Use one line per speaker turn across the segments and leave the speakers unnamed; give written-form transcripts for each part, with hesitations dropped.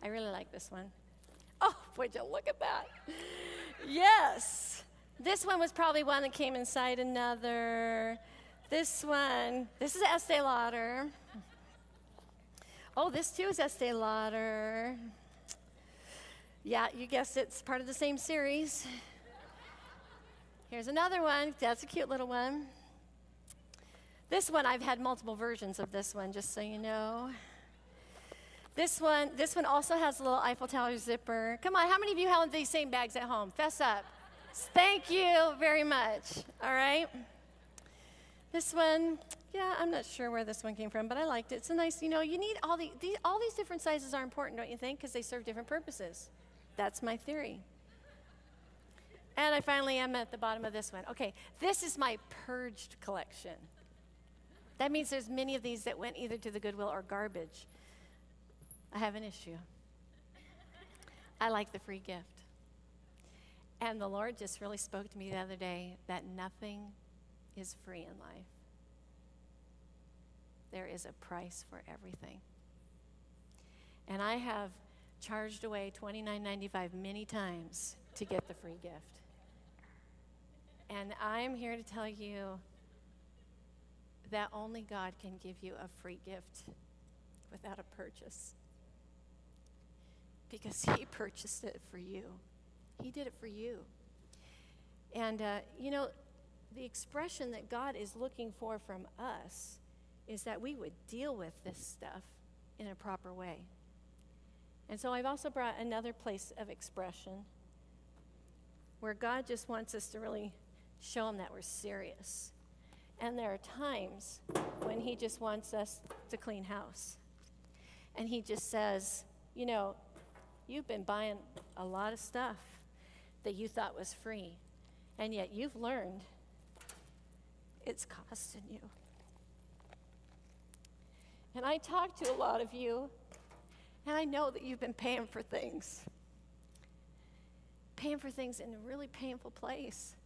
I really like this one. Oh, would you look at that? Yes. This one was probably one that came inside another. This one, this is Estee Lauder. Oh, this too is Estee Lauder. Yeah, you guessed it, it's part of the same series. Here's another one. That's a cute little one. This one, I've had multiple versions of this one, just so you know. This one also has a little Eiffel Tower zipper. Come on, how many of you have these same bags at home? Fess up. Thank you very much. All right. This one, yeah, I'm not sure where this one came from, but I liked it. It's a nice, you need all these different sizes are important, don't you think? Because they serve different purposes. That's my theory. And I finally am at the bottom of this one. Okay, this is my purged collection. That means there's many of these that went either to the Goodwill or garbage. I have an issue. I like the free gift. And the Lord just really spoke to me the other day that nothing is free in life. There is a price for everything. And I have charged away $29.95 many times to get the free gift. And I'm here to tell you that only God can give you a free gift without a purchase. Because he purchased it for you. He did it for you. And, the expression that God is looking for from us is that we would deal with this stuff in a proper way. And so I've also brought another place of expression where God just wants us to really show him that we're serious. And there are times when he just wants us to clean house. And he just says, you've been buying a lot of stuff that you thought was free, and yet you've learned it's costing you. And I talk to a lot of you, and I know that you've been paying for things in a really painful place,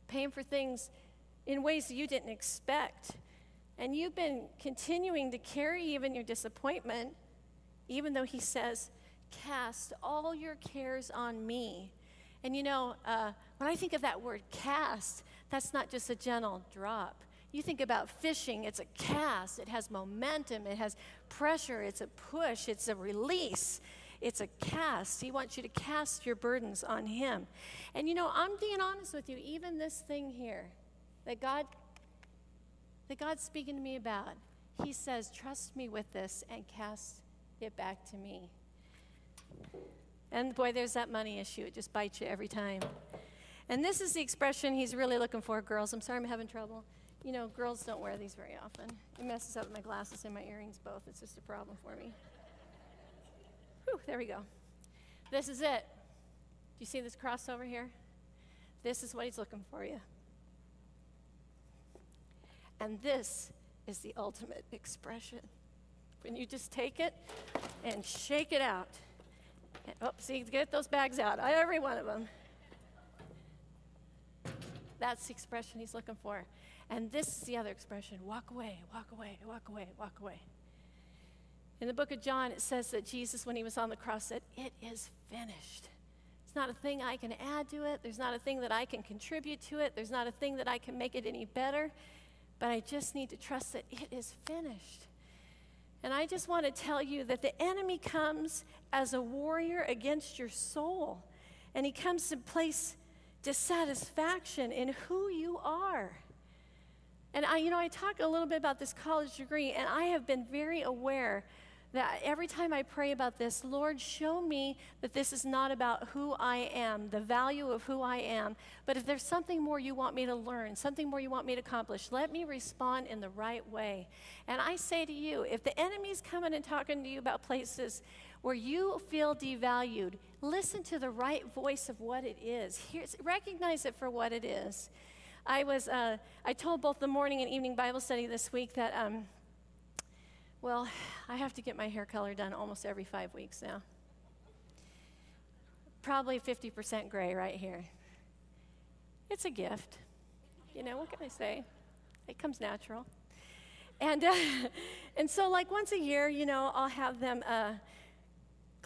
paying for things in ways that you didn't expect. And you've been continuing to carry even your disappointment, even though he says, cast all your cares on me. And when I think of that word cast, that's not just a gentle drop. You think about fishing, it's a cast. It has momentum, it has pressure, it's a push, it's a release. It's a cast. He wants you to cast your burdens on him. And I'm being honest with you, even this thing here that God's speaking to me about, he says, trust me with this and cast it back to me. And boy, there's that money issue. It just bites you every time. And this is the expression he's really looking for, girls. I'm sorry I'm having trouble. Girls don't wear these very often. It messes up my glasses and my earrings both. It's just a problem for me. Whew, there we go. This is it. Do you see this crossover here? This is what he's looking for you. And this is the ultimate expression. When you just take it and shake it out. Oh, see, get those bags out. Every one of them. That's the expression he's looking for. And this is the other expression. Walk away, walk away, walk away, walk away. In the book of John, it says that Jesus, when he was on the cross, said, it is finished. It's not a thing I can add to it. There's not a thing that I can contribute to it. There's not a thing that I can make it any better. But I just need to trust that it is finished. And I just want to tell you that the enemy comes as a warrior against your soul. And he comes to place dissatisfaction in who you are. And I talk a little bit about this college degree, and I have been very aware that every time I pray about this, Lord, show me that this is not about who I am, the value of who I am, but if there's something more you want me to learn, something more you want me to accomplish, let me respond in the right way. And I say to you, if the enemy's coming and talking to you about places where you feel devalued, listen to the right voice of what it is. Recognize it for what it is. I told both the morning and evening Bible study this week that, I have to get my hair color done almost every 5 weeks now. Probably 50% gray right here. It's a gift. What can I say? It comes natural. And so like once a year, I'll have them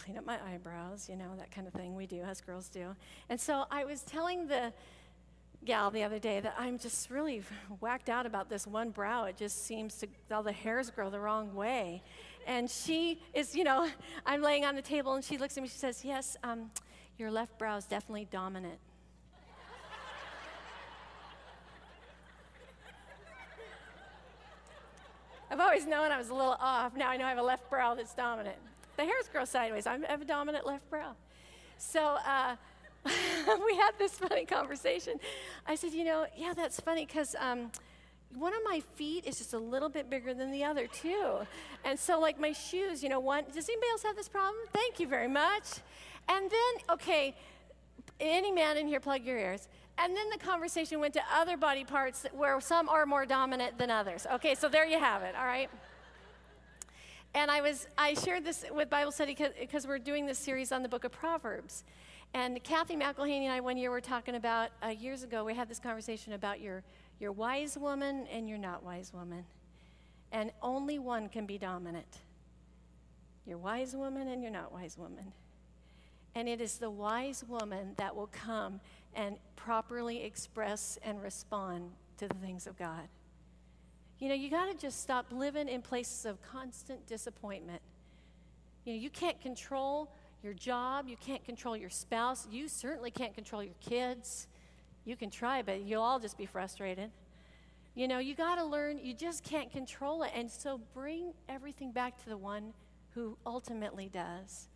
clean up my eyebrows, you know, that kind of thing we do, as girls do. And so I was telling the gal the other day that I'm just really whacked out about this one brow. It just seems to, all the hairs grow the wrong way. And she is, you know, I'm laying on the table and she looks at me, she says, yes, your left brow is definitely dominant. I've always known I was a little off. Now I know I have a left brow that's dominant. The hairs grow sideways. I have a dominant left brow. So we had this funny conversation. I said, you know, yeah, that's funny because one of my feet is just a little bit bigger than the other, too. And so, like, my shoes, you know, does anybody else have this problem? Thank you very much. And then, okay, any man in here, plug your ears. And then the conversation went to other body parts where some are more dominant than others. Okay, so there you have it, all right? And I shared this with Bible study because we're doing this series on the book of Proverbs. And Kathy McElhaney and I one year were talking about, years ago, we had this conversation about your wise woman and your not wise woman. And only one can be dominant. Your wise woman and your not wise woman. And it is the wise woman that will come and properly express and respond to the things of God. You know, you got to just stop living in places of constant disappointment. You know, you can't control your job. You can't control your spouse. You certainly can't control your kids. You can try, but you'll all just be frustrated. You know, you got to learn, you just can't control it. And so bring everything back to the one who ultimately does.